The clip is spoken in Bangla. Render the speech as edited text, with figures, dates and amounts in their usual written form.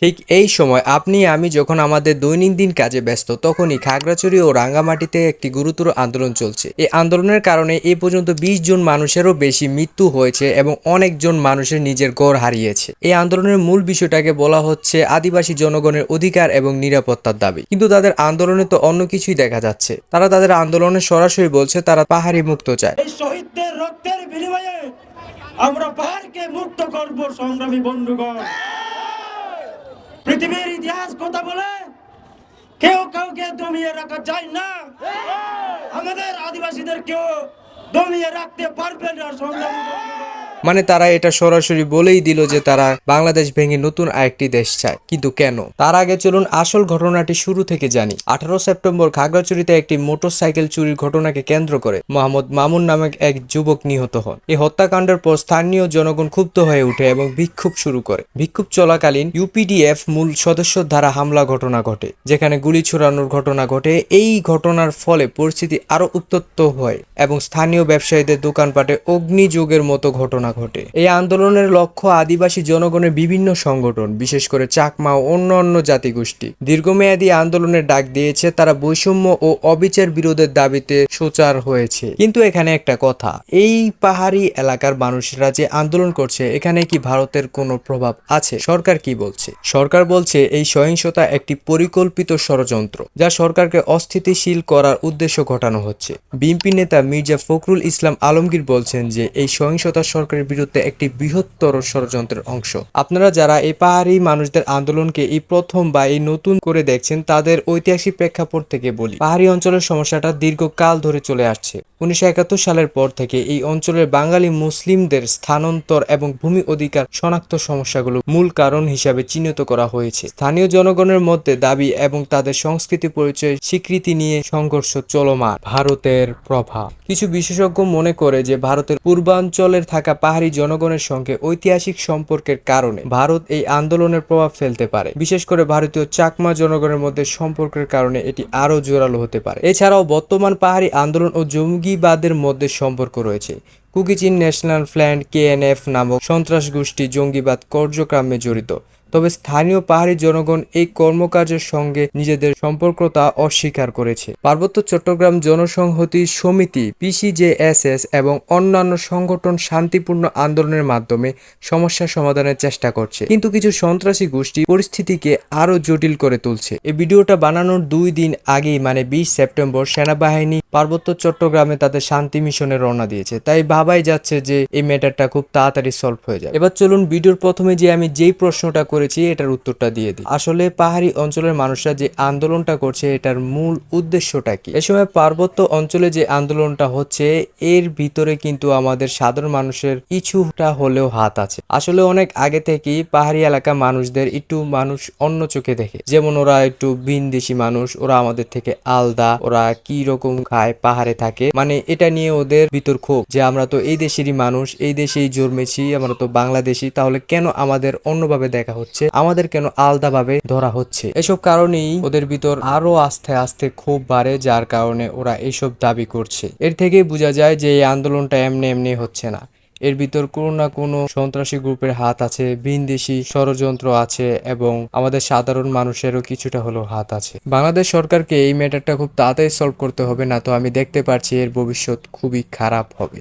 ঠিক এই সময় আপনি আমি যখন আমাদের দৈনন্দিন কাজে ব্যস্ত তখনই খাগড়াছড়ি ও রাঙ্গামাটিতে একটি গুরুতর আন্দোলন চলছে। এই আন্দোলনের কারণে এ পর্যন্ত 20 জন মানুষেরও বেশি মৃত্যু হয়েছে এবং অনেকজন মানুষের নিজের ঘর হারিয়েছে। এই আন্দোলনের মূল বিষয়টাকে বলা হচ্ছে আদিবাসী জনগণের অধিকার এবং নিরাপত্তার দাবি, কিন্তু তাদের আন্দোলনে তো অন্য কিছুই দেখা যাচ্ছে। তারা তাদের আন্দোলনে সরাসরি বলছে তারা পাহাড়ি মুক্ত চায়। এই শহীদদের রক্তের বিনিময়ে আমরা পাহাড়কে মুক্ত করব সংগ্রামী বন্ধুগণ। পৃথিবীর ইতিহাস কথা বলে কেউ কাউকে দমিয়ে রাখা যায় না। আমাদের আদিবাসীদের কেউ দমিয়ে রাখতে পারবে না সংগ্রামী বন্ধুগণ। মানে তারা এটা সরাসরি বলেই দিল যে তারা বাংলাদেশ ভেঙে নতুন আরেকটি দেশ চায়। কিন্তু কেন? তার আগে চলুন আসল ঘটনাটি শুরু থেকে জানি। 18 সেপ্টেম্বর খাগড়াছড়িতে একটি মোটরসাইকেল চুরির ঘটনাকে কেন্দ্র করে মোহাম্মদ মামুন নামক এক যুবক নিহত হন। এই হত্যাকাণ্ডের পর স্থানীয় জনগণ ক্ষুব্ধ হয়ে ওঠে এবং বিক্ষোভ শুরু করে। বিক্ষোভ চলাকালীন ইউপিডিএফ মূল সদস্য দ্বারা হামলা ঘটনা ঘটে, যেখানে গুলি ছোড়ানোর ঘটনা ঘটে। এই ঘটনার ফলে পরিস্থিতি আরো উত্তপ্ত হয় এবং স্থানীয় ব্যবসায়ীদের দোকানপাটে অগ্নিযোগের মতো ঘটনা ঘটে। এই আন্দোলনের লক্ষ্য আদিবাসী জনগণের বিভিন্ন সংগঠন, বিশেষ করে চাকমা ও অন্যান্য জাতিগোষ্ঠী দীর্ঘমেয়াদী আন্দোলনের ডাক দিয়েছে। তারা বৈষম্য ও অবিচার বিরোধের দাবিতে সোচ্চার হয়েছে। কিন্তু এখানে একটা কথা, এই পাহাড়ি এলাকার মানুষরা যে আন্দোলন করছে, এখানে কি ভারতের কোনো প্রভাব আছে? সরকার কি বলছে? সরকার বলছে এই সহিংসতা একটি পরিকল্পিত ষড়যন্ত্র, যা সরকারকে অস্থিতিশীল করার উদ্দেশ্য ঘটানো হচ্ছে। বিএনপি নেতা মির্জা ফখরুল ইসলাম আলমগীর বলছেন যে এই সহিংসতা সরকারের বিরুদ্ধে একটি বৃহত্তর ষড়যন্ত্রের অংশ। আপনারা যারা এই পাহাড়ি মানুষদের আন্দোলনকে এই প্রথম বা এই নতুন করে দেখছেন, তাদের ঐতিহাসিক প্রেক্ষাপট থেকে বলি। পাহাড়ি অঞ্চলের সমস্যাটা দীর্ঘকাল ধরে চলে আসছে। 1971 সালের পর থেকে এই অঞ্চলের বাঙালি মুসলিমদের স্থানান্তর এবং ভূমি অধিকার শনাক্ত সমস্যাগুলো মূল কারণ হিসাবে চিহ্নিত করা হয়েছে। স্থানীয় জনগণের মধ্যে দাবি এবং তাদের সংস্কৃতি পরিচয় স্বীকৃতি নিয়ে সংঘর্ষ চলমান। ভারতের প্রভাব। কিছু বিশেষজ্ঞ মনে করে যে ভারতের পূর্বাঞ্চলের থাকা পাহাড়ি জনগণের সঙ্গে ঐতিহাসিক সম্পর্কের কারণে ভারত এই আন্দোলনের প্রভাব ফেলতে পারে। বিশেষ করে ভারতীয় চাকমা জনগণের মধ্যে সম্পর্কের কারণে এটি আরো জোরালো হতে পারে। এছাড়াও বর্তমান পাহাড়ি আন্দোলন ও জঙ্গিবাদের মধ্যে সম্পর্ক রয়েছে। কুকি-চিন ন্যাশনাল ফ্রন্ট কেএনএফ নামক সন্ত্রাস গোষ্ঠী জঙ্গিবাদ কার্যক্রমে জড়িত। তবে স্থানীয় পাহাড়ি জনগণ এই কর্মকাণ্ডের সঙ্গে নিজেদের সম্পর্কতা অস্বীকার করেছে। পার্বত্য চট্টগ্রাম জনসংহতি সমিতি পিসিজেএসএস এবং অন্যান্য সংগঠন শান্তিপূর্ণ আন্দোলনের মাধ্যমে সমস্যা সমাধানের চেষ্টা করছে, কিন্তু কিছু সন্ত্রাসী গোষ্ঠী পরিস্থিতিকে আরো জটিল করে তুলছে। এই ভিডিওটা বানানোর 2 দিন আগেই মানে 20 সেপ্টেম্বর সেনাবাহিনী পার্বত্য চট্টগ্রামে তাদের শান্তি মিশনে রওনা দিয়েছে। তাই ভাবাই যাচ্ছে যে এই ম্যাটারটা খুব তাড়াতাড়ি সলভ হয়ে যাবে। এবার চলুন ভিডিওর প্রথমে যে আমি যেই প্রশ্নটা করেছি এটার উত্তরটা দিয়ে দিই। আসলে পাহাড়ি অঞ্চলের মানুষরা যে আন্দোলনটা করছে এটার মূল উদ্দেশ্যটা কি? এ সময় পার্বত্য অঞ্চলে যে আন্দোলনটা হচ্ছে এর ভিতরে কিন্তু আমাদের সাধারণ মানুষের কিছুটা হলেও হাত আছে। আসলে অনেক আগে থেকেই পাহাড়ি এলাকা মানুষদের একটু মানুষ অন্য চোখে দেখে, যেমন ওরা একটু ভিনদেশী মানুষ, ওরা আমাদের থেকে আলাদা, ওরা কি রকম খায়, পাহাড়ে থাকে, মানে এটা নিয়ে ওদের ভিতর ক্ষোভ যে আমরা তো এই দেশেরই মানুষ, এই দেশেই জন্মেছি, আমরা তো বাংলাদেশি, তাহলে কেন আমাদের অন্যভাবে দেখা হচ্ছে, আমাদের কেন আলাদাভাবে ধরা হচ্ছে? এসব কারণেই ওদের ভিতর আরো আস্তে আস্তে ক্ষোভ বাড়ে, যার কারণে ওরা এইসব দাবি করছে। এর থেকেই বোঝা যায় যে এই আন্দোলনটা এমনি এমনি হচ্ছে না। এর ভিতর কোনো না কোনো সন্ত্রাসী গ্রুপের হাত আছে, ভিনদেশী ষড়যন্ত্র আছে এবং আমাদের সাধারণ মানুষেরও কিছুটা হলেও হাত আছে। বাংলাদেশ সরকারকে এই ম্যাটারটা খুব তাড়াতাড়ি সলভ করতে হবে, না তো আমি দেখতে পাচ্ছি এর ভবিষ্যৎ খুবই খারাপ হবে।